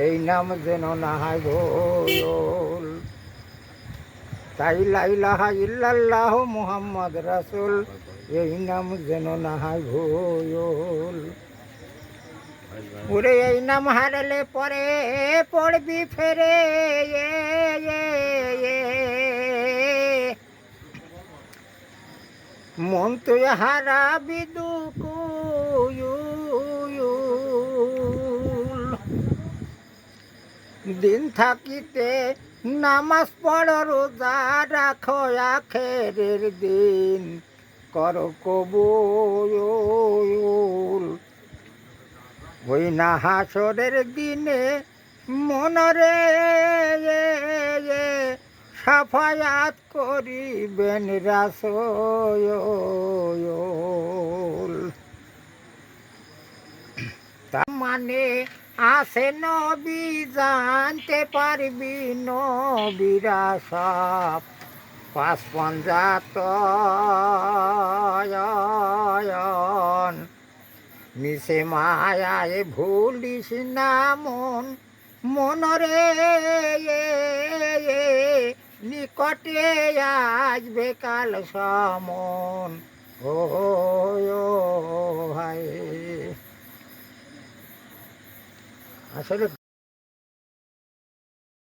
এই নাম যেন না হয় ভুল। তাই লা ইলাহা ইল্লাল্লাহ মুহাম্মদ রাসূল, এই নাম যেন না হয় ভুল। ওরে এই নাম হারালে পরে পড়বি ফেরে, মন তুই হারাবি দুকুল। দিন থাকিতে নামাজ পড়ো, রোজা রাখো, আখেরের দিন কর কবুল। ওই না হাসরের দিনে মনরে সাফায়াত করিবেন রাসূল। তার মানে আছে নবী, জানতে পারবি নবীরা সব পাঁচ পঞ্জাতন। মিশে মায়ায় ভুলিস না মন, মনরে নিকটে আসবে কাল সমন। ও ভাই আসলে